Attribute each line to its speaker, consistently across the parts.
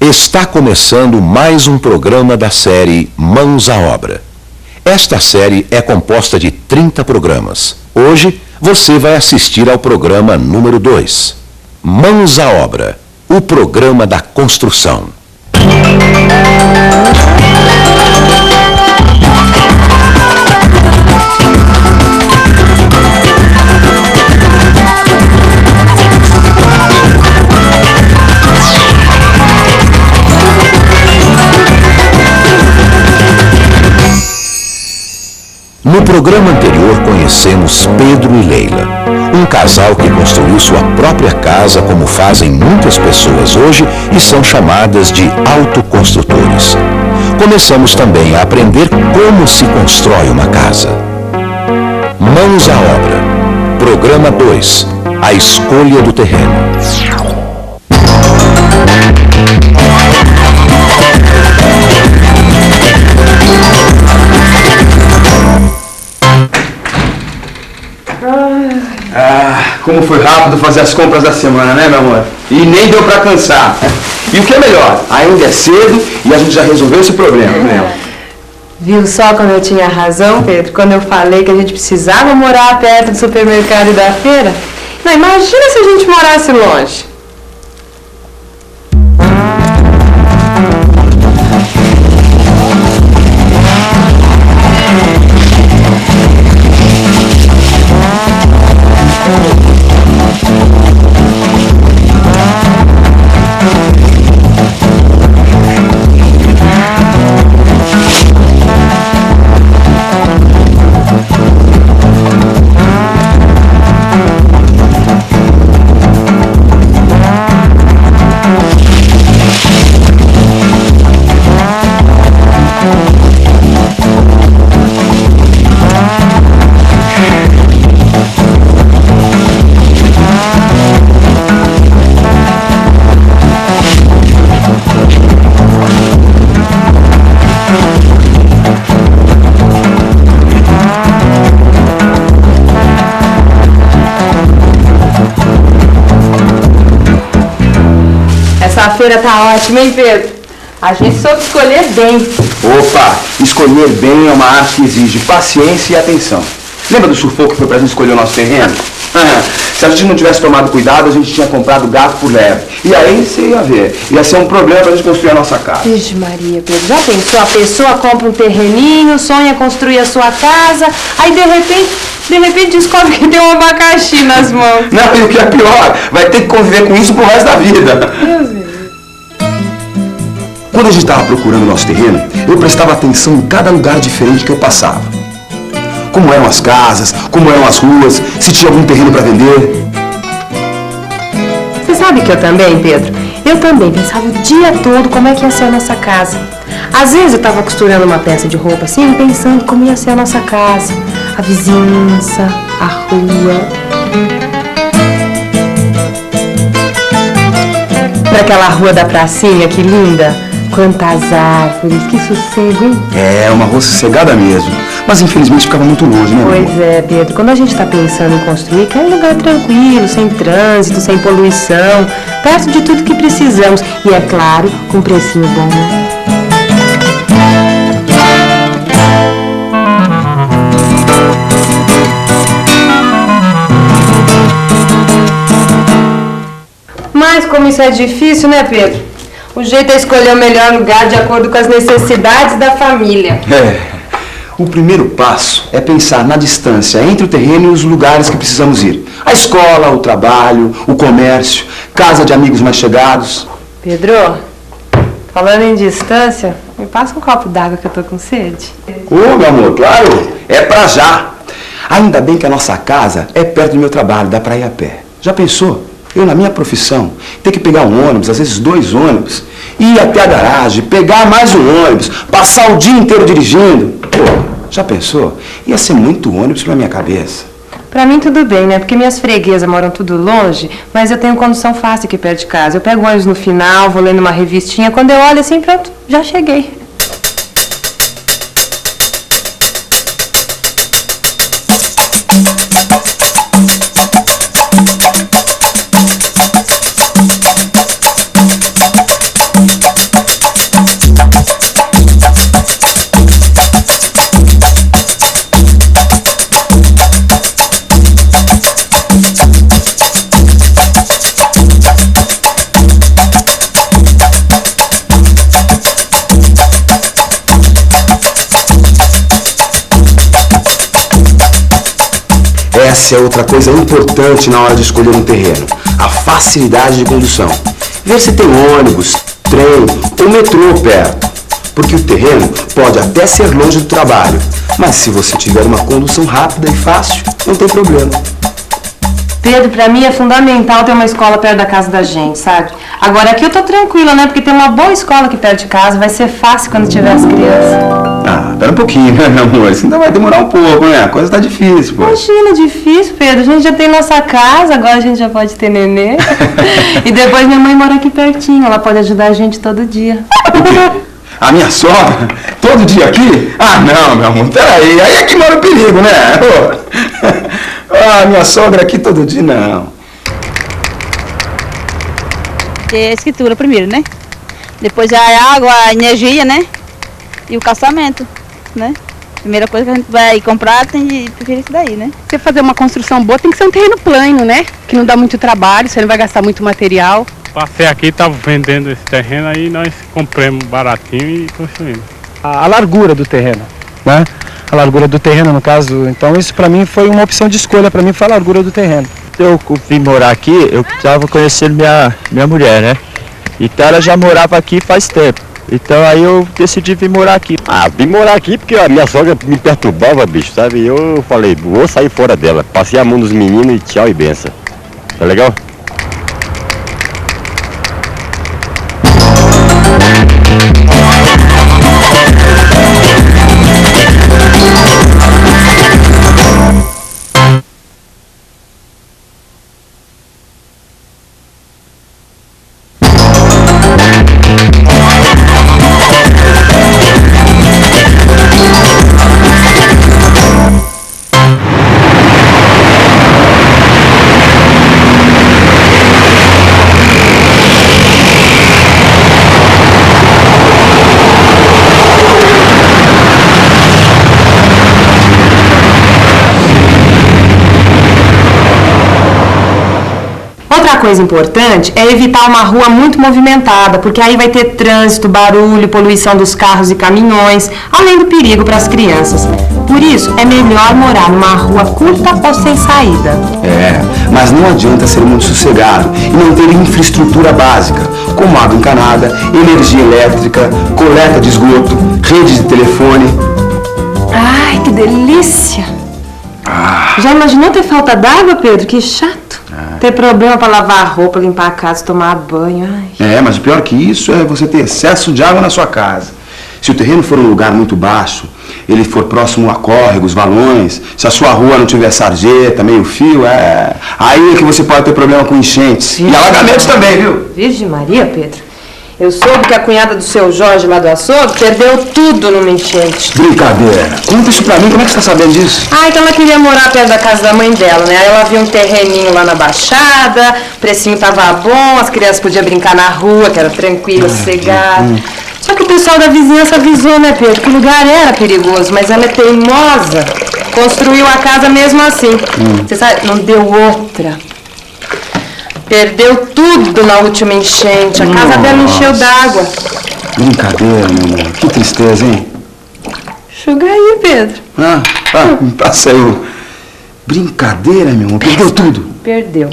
Speaker 1: Está começando mais um programa da série Mãos à Obra. Esta série é composta de 30 programas. Hoje você vai assistir ao programa número 2. Mãos à Obra, o programa da construção. No programa anterior conhecemos Pedro e Leila, um casal que construiu sua própria casa como fazem muitas pessoas hoje e são chamadas de autoconstrutores. Começamos também a aprender como se constrói uma casa. Mãos à Obra, programa 2, a escolha do terreno.
Speaker 2: Como foi rápido fazer as compras da semana, né, meu amor? E nem deu pra cansar. E o que é melhor, ainda é cedo e a gente já resolveu esse problema, né?
Speaker 3: Viu só como eu tinha razão, Pedro, quando eu falei que a gente precisava morar perto do supermercado e da feira? Não, imagina se a gente morasse longe. A feira tá ótima, hein, Pedro? A gente soube escolher bem.
Speaker 2: Opa, escolher bem é uma arte que exige paciência e atenção. Lembra do sufoco que foi pra gente escolher o nosso terreno? Se a gente não tivesse tomado cuidado, a gente tinha comprado gato por leve. E aí você ia ver, ia ser um problema pra gente construir a nossa casa.
Speaker 3: Vixe Maria, Pedro, já pensou? A pessoa compra um terreninho, sonha construir a sua casa, aí de repente descobre que tem um abacaxi nas mãos.
Speaker 2: Não, e o que é pior, vai ter que conviver com isso pro resto da vida.
Speaker 3: Deus me...
Speaker 2: Quando a gente estava procurando o nosso terreno, eu prestava atenção em cada lugar diferente que eu passava. Como eram as casas, como eram as ruas, se tinha algum terreno para vender.
Speaker 3: Você sabe que eu também, Pedro? Eu também pensava o dia todo como é que ia ser a nossa casa. Às vezes eu estava costurando uma peça de roupa assim, pensando como ia ser a nossa casa, a vizinhança, a rua. Naquela rua da pracinha, que linda! Quantas árvores, que sossego, hein?
Speaker 2: É, uma rua sossegada mesmo. Mas infelizmente ficava muito longe, né?
Speaker 3: Pois é, Pedro. Quando a gente está pensando em construir, quer um lugar tranquilo, sem trânsito, sem poluição, perto de tudo que precisamos. E é claro, com um precinho bom, né? Mas como isso é difícil, né, Pedro? O jeito é escolher o melhor lugar de acordo com as necessidades da família.
Speaker 2: O primeiro passo é pensar na distância entre o terreno e os lugares que precisamos ir. A escola, o trabalho, o comércio, casa de amigos mais chegados.
Speaker 3: Pedro, falando em distância, me passa um copo d'água que eu tô com sede.
Speaker 2: Meu amor, claro, é pra já. Ainda bem que a nossa casa é perto do meu trabalho, dá pra ir a pé. Já pensou? Eu, na minha profissão, ter que pegar um ônibus, às vezes 2 ônibus, ir até a garagem, pegar mais um ônibus, passar o dia inteiro dirigindo. Pô, já pensou? Ia ser muito ônibus pra minha cabeça.
Speaker 3: Pra mim tudo bem, né? Porque minhas freguesas moram tudo longe, mas eu tenho condução fácil aqui perto de casa. Eu pego o ônibus no final, vou lendo uma revistinha, quando eu olho assim, pronto, já cheguei.
Speaker 2: Essa é outra coisa importante na hora de escolher um terreno, a facilidade de condução. Ver se tem ônibus, trem ou metrô perto, porque o terreno pode até ser longe do trabalho, mas se você tiver uma condução rápida e fácil, não tem problema.
Speaker 3: Pedro, pra mim é fundamental ter uma escola perto da casa da gente, sabe? Agora aqui eu tô tranquila, né? Porque tem uma boa escola aqui perto de casa, vai ser fácil quando tiver as crianças.
Speaker 2: Ah, pera um pouquinho, né, meu amor? Isso ainda vai demorar um pouco, né? A coisa tá difícil, pô.
Speaker 3: Imagina, difícil, Pedro. A gente já tem nossa casa, agora a gente já pode ter nenê. E depois minha mãe mora aqui pertinho, ela pode ajudar a gente todo dia.
Speaker 2: O quê? A minha sogra? Todo dia aqui? Ah, não, meu amor, peraí. Aí é que mora o perigo, né? Ah, minha sogra aqui todo dia, não.
Speaker 4: Ter a escritura primeiro, né? Depois a água, a energia, né? E o caçamento, né? Primeira coisa que a gente vai comprar tem de preferir isso daí, né?
Speaker 5: Você fazer uma construção boa tem que ser um terreno plano, né? Que não dá muito trabalho, você não vai gastar muito material.
Speaker 6: Passei aqui, estava vendendo esse terreno, aí nós compramos baratinho e construímos.
Speaker 7: A largura do terreno, né? A largura do terreno, no caso. Então isso para mim foi uma opção de escolha, para mim foi a largura do terreno.
Speaker 8: Eu vim morar aqui, eu estava conhecendo minha mulher, né? Então ela já morava aqui faz tempo. Então aí eu decidi vir morar aqui.
Speaker 9: Ah, vim morar aqui porque a minha sogra me perturbava, bicho, sabe? Eu falei, vou sair fora dela. Passei a mão dos meninos e tchau e benção. Tá legal?
Speaker 3: Outra coisa importante é evitar uma rua muito movimentada, porque aí vai ter trânsito, barulho, poluição dos carros e caminhões, além do perigo para as crianças. Por isso, é melhor morar numa rua curta ou sem saída.
Speaker 2: É, mas não adianta ser muito sossegado e não ter infraestrutura básica, como água encanada, energia elétrica, coleta de esgoto, rede de telefone.
Speaker 3: Ai, que delícia! Já imaginou ter falta d'água, Pedro? Que chato. Ter problema para lavar a roupa, limpar a casa, tomar banho. Ai.
Speaker 2: É, mas o pior que isso é você ter excesso de água na sua casa. Se o terreno for um lugar muito baixo, ele for próximo a córregos, valões, se a sua rua não tiver sarjeta, meio fio, aí é que você pode ter problema com enchentes. E alagamentos também, viu?
Speaker 3: Virgem Maria, Pedro. Eu soube que a cunhada do seu Jorge lá do açougue perdeu tudo numa enchente.
Speaker 2: Brincadeira. Conta isso pra mim, como é que você tá sabendo disso?
Speaker 3: Ah, então ela queria morar perto da casa da mãe dela, né? Aí ela viu um terreninho lá na Baixada, o precinho tava bom, as crianças podiam brincar na rua, que era tranquilo, sossegado. Só que o pessoal da vizinhança avisou, né, Pedro, que o lugar era perigoso, mas ela é teimosa. Construiu a casa mesmo assim. Você sabe, não deu outra. Perdeu tudo na última enchente. A casa dela encheu d'água.
Speaker 2: Brincadeira, meu amor. Que tristeza, hein?
Speaker 3: Enxuga aí, Pedro.
Speaker 2: Passa aí. Brincadeira, meu amor. Perdeu tudo.
Speaker 3: Perdeu.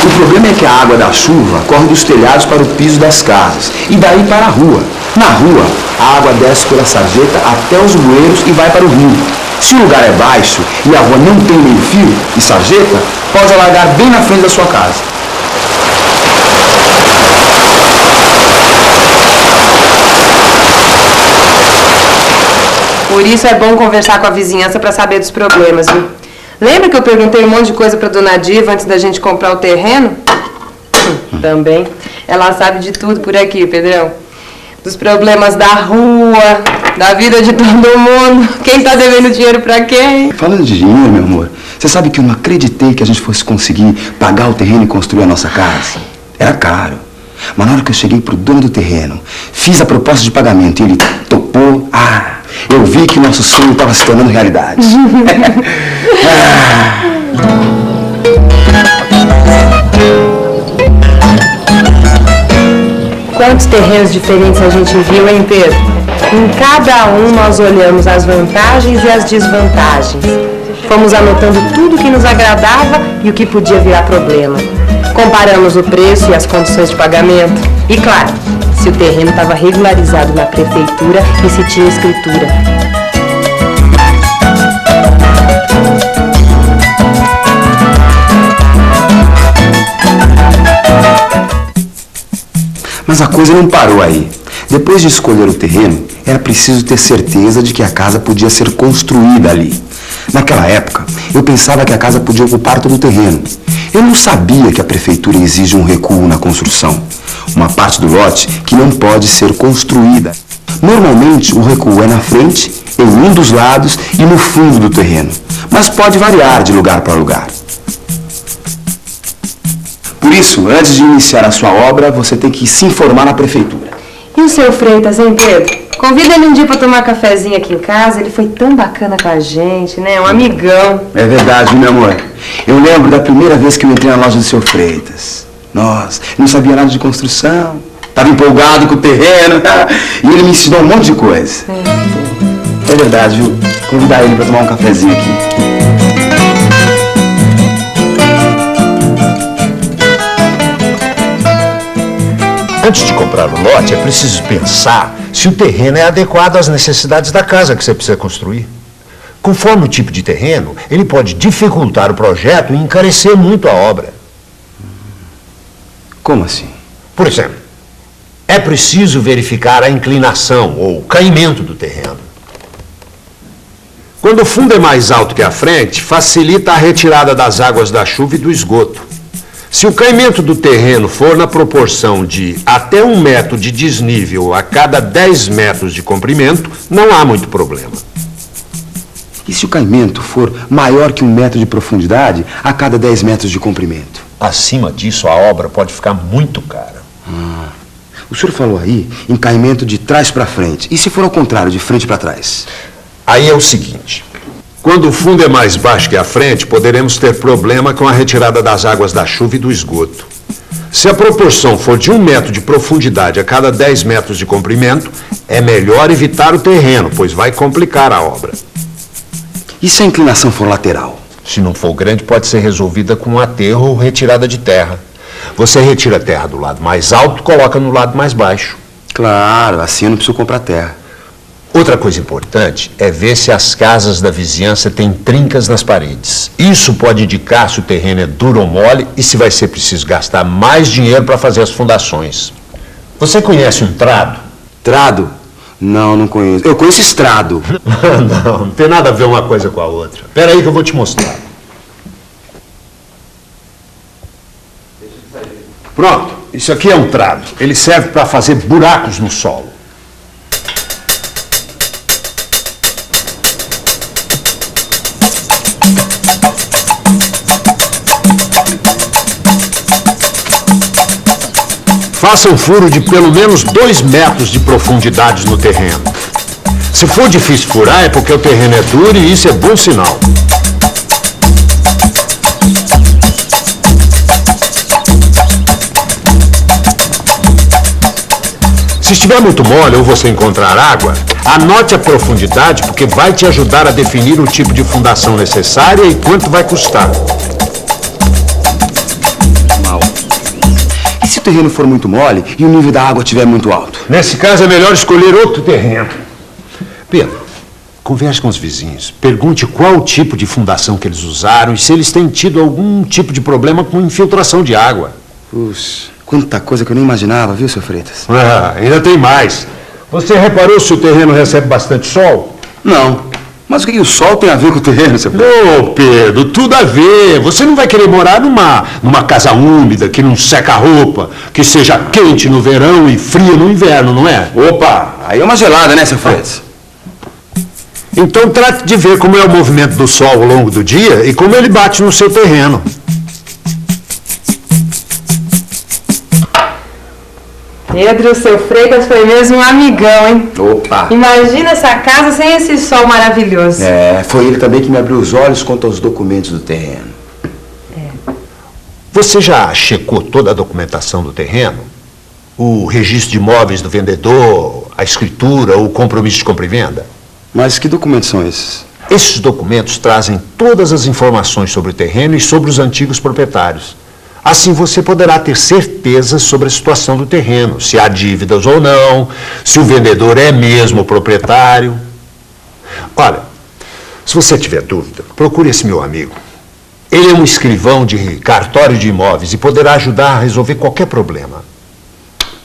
Speaker 2: O problema é que a água da chuva corre dos telhados para o piso das casas e daí para a rua. Na rua, a água desce pela sarjeta até os bueiros e vai para o rio. Se o lugar é baixo e a rua não tem meio fio e sarjeta, pode alagar bem na frente da sua casa.
Speaker 3: Por isso é bom conversar com a vizinhança para saber dos problemas, viu? Lembra que eu perguntei um monte de coisa para dona Diva antes da gente comprar o terreno? Também. Ela sabe de tudo por aqui, Pedrão. Dos problemas da rua, da vida de todo mundo. Quem tá devendo dinheiro pra quem?
Speaker 2: Falando de dinheiro, meu amor, você sabe que eu não acreditei que a gente fosse conseguir pagar o terreno e construir a nossa casa. Era caro. Mas na hora que eu cheguei pro dono do terreno, fiz a proposta de pagamento e ele topou, eu vi que nosso sonho estava se tornando realidade.
Speaker 3: Quantos terrenos diferentes a gente viu, hein, Pedro? Em cada um nós olhamos as vantagens e as desvantagens. Fomos anotando tudo que nos agradava e o que podia virar problema. Comparamos o preço e as condições de pagamento. E claro, se o terreno estava regularizado na prefeitura e se tinha escritura.
Speaker 2: Mas a coisa não parou aí. Depois de escolher o terreno, era preciso ter certeza de que a casa podia ser construída ali. Naquela época, eu pensava que a casa podia ocupar todo o terreno. Eu não sabia que a prefeitura exige um recuo na construção. Uma parte do lote que não pode ser construída. Normalmente, o recuo é na frente, em um dos lados e no fundo do terreno. Mas pode variar de lugar para lugar. Por isso, antes de iniciar a sua obra, você tem que se informar na prefeitura.
Speaker 3: E o seu Freitas, hein, Pedro? Convida ele um dia para tomar cafezinho aqui em casa. Ele foi tão bacana com a gente, né? Um amigão.
Speaker 2: É verdade, meu amor. Eu lembro da primeira vez que eu entrei na loja do seu Freitas. Nossa, eu não sabia nada de construção. Estava empolgado com o terreno. E ele me ensinou um monte de coisa. É verdade, viu? Convidar ele para tomar um cafezinho aqui.
Speaker 10: Antes de comprar o lote, é preciso pensar se o terreno é adequado às necessidades da casa que você precisa construir. Conforme o tipo de terreno, ele pode dificultar o projeto e encarecer muito a obra.
Speaker 2: Como assim?
Speaker 10: Por exemplo, é preciso verificar a inclinação ou caimento do terreno. Quando o fundo é mais alto que a frente, facilita a retirada das águas da chuva e do esgoto. Se o caimento do terreno for na proporção de até 1 metro de desnível a cada 10 metros de comprimento, não há muito problema.
Speaker 2: E se o caimento for maior que 1 metro de profundidade a cada 10 metros de comprimento?
Speaker 10: Acima disso, a obra pode ficar muito cara.
Speaker 2: O senhor falou aí em caimento de trás para frente. E se for ao contrário, de frente para trás?
Speaker 10: Aí é o seguinte.
Speaker 11: Quando o fundo é mais baixo que a frente, poderemos ter problema com a retirada das águas da chuva e do esgoto. Se a proporção for de 1 metro de profundidade a cada 10 metros de comprimento, é melhor evitar o terreno, pois vai complicar a obra.
Speaker 2: E se a inclinação for lateral?
Speaker 10: Se não for grande, pode ser resolvida com aterro ou retirada de terra. Você retira a terra do lado mais alto e coloca no lado mais baixo.
Speaker 2: Claro, assim eu não preciso comprar terra.
Speaker 10: Outra coisa importante é ver se as casas da vizinhança têm trincas nas paredes. Isso pode indicar se o terreno é duro ou mole e se vai ser preciso gastar mais dinheiro para fazer as fundações. Você conhece um trado?
Speaker 2: Trado? Não, não conheço. Eu conheço estrado.
Speaker 10: Não tem nada a ver uma coisa com a outra. Espera aí que eu vou te mostrar.
Speaker 11: Pronto, isso aqui é um trado. Ele serve para fazer buracos no solo. Faça um furo de pelo menos 2 metros de profundidade no terreno. Se for difícil furar, é porque o terreno é duro e isso é bom sinal. Se estiver muito mole ou você encontrar água, anote a profundidade, porque vai te ajudar a definir o tipo de fundação necessária e quanto vai custar.
Speaker 2: E se o terreno for muito mole e o nível da água estiver muito alto?
Speaker 11: Nesse caso é melhor escolher outro terreno. Pedro, converse com os vizinhos. Pergunte qual o tipo de fundação que eles usaram e se eles têm tido algum tipo de problema com infiltração de água.
Speaker 2: Puxa, quanta coisa que eu nem imaginava, viu, seu Freitas?
Speaker 11: Ainda tem mais. Você reparou se o terreno recebe bastante sol?
Speaker 2: Não. Mas o que o sol tem a ver com o terreno, seu Pedro?
Speaker 10: Ô, Pedro, tudo a ver. Você não vai querer morar numa casa úmida, que não seca a roupa, que seja quente no verão e fria no inverno, não é?
Speaker 2: Opa, aí é uma gelada, né, seu Freitas?
Speaker 10: Então trate de ver como é o movimento do sol ao longo do dia e como ele bate no seu terreno.
Speaker 3: Pedro, seu Freitas foi mesmo um amigão, hein?
Speaker 2: Opa!
Speaker 3: Imagina essa casa sem esse sol maravilhoso.
Speaker 2: É, foi ele também que me abriu os olhos quanto aos documentos do terreno.
Speaker 10: Você já checou toda a documentação do terreno? O registro de imóveis do vendedor, a escritura, o compromisso de compra e venda?
Speaker 2: Mas que documentos são esses?
Speaker 10: Esses documentos trazem todas as informações sobre o terreno e sobre os antigos proprietários. Assim você poderá ter certeza sobre a situação do terreno, se há dívidas ou não, se o vendedor é mesmo o proprietário. Olha, se você tiver dúvida, procure esse meu amigo. Ele é um escrivão de cartório de imóveis e poderá ajudar a resolver qualquer problema.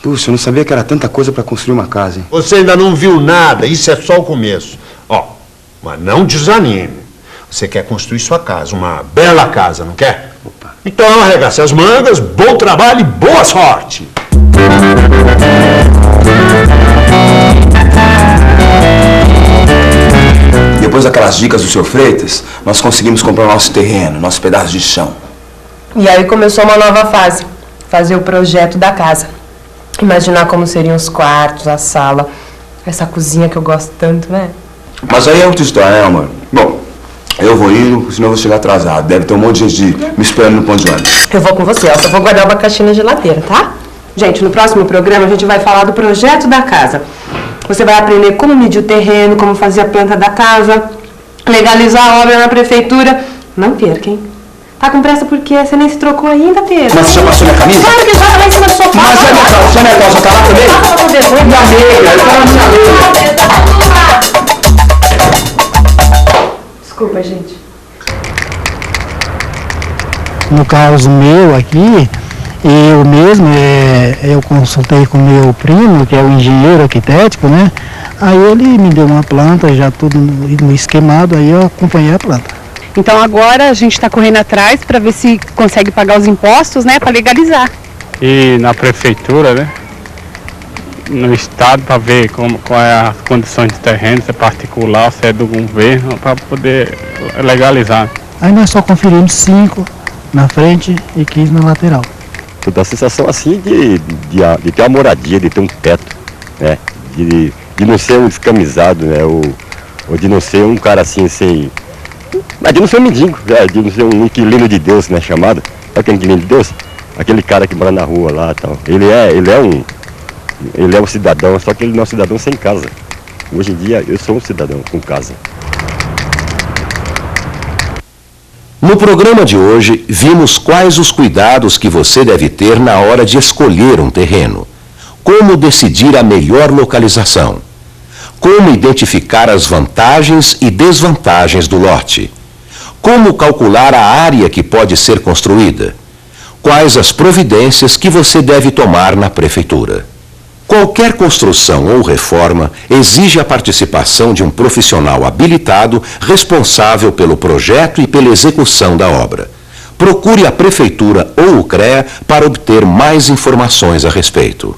Speaker 2: Puxa, eu não sabia que era tanta coisa para construir uma casa, hein?
Speaker 10: Você ainda não viu nada, isso é só o começo. Ó, mas não desanime. Você quer construir sua casa, uma bela casa, não quer? Opa. Então arregace as mangas, bom trabalho e boa sorte!
Speaker 2: Depois daquelas dicas do Sr. Freitas, nós conseguimos comprar o nosso terreno, nosso pedaço de chão.
Speaker 3: E aí começou uma nova fase, fazer o projeto da casa. Imaginar como seriam os quartos, a sala, essa cozinha que eu gosto tanto, né?
Speaker 2: Mas aí é outra história, né, amor? Bom, eu vou indo, senão eu vou chegar atrasado. Deve ter um monte de gente me esperando no ponto de ônibus.
Speaker 3: Eu vou com você, Elsa. Eu vou guardar uma caixinha na geladeira, tá? Gente, no próximo programa a gente vai falar do projeto da casa. Você vai aprender como medir o terreno, como fazer a planta da casa, legalizar a obra na prefeitura. Não perca, hein? Tá com pressa porque você nem se trocou ainda, Pedro.
Speaker 2: Mas você já passou minha camisa?
Speaker 3: Claro que já, tá lá em cima do sofá.
Speaker 2: Mas é minha calça tá lá também? Minha meia, eu tava na minha meia.
Speaker 3: Desculpa, gente.
Speaker 12: No caso meu aqui, eu mesmo, eu consultei com meu primo, que é o engenheiro arquitético, né? Aí ele me deu uma planta, já tudo no esquemado, aí eu acompanhei a planta.
Speaker 5: Então agora a gente está correndo atrás para ver se consegue pagar os impostos, né, para legalizar.
Speaker 6: E na prefeitura, né, no estado, para ver qual é as condições de terreno, se é particular, se é do governo, para poder legalizar.
Speaker 12: Aí nós só conferimos 5 na frente e 15 na lateral.
Speaker 9: Dá a sensação assim de ter uma moradia, de ter um teto, né? De não ser um descamisado, né? Ou de não ser um cara assim sem... Mas de não ser um mendigo, né? De não ser um inquilino de Deus, né? Chamado. Sabe aquele inquilino de Deus? Aquele cara que mora na rua lá e tal. Ele é um cidadão, só que ele não é um cidadão sem casa. Hoje em dia eu sou um cidadão com casa.
Speaker 1: No programa de hoje, vimos quais os cuidados que você deve ter na hora de escolher um terreno. Como decidir a melhor localização. Como identificar as vantagens e desvantagens do lote. Como calcular a área que pode ser construída. Quais as providências que você deve tomar na prefeitura. Qualquer construção ou reforma exige a participação de um profissional habilitado responsável pelo projeto e pela execução da obra. Procure a prefeitura ou o CREA para obter mais informações a respeito.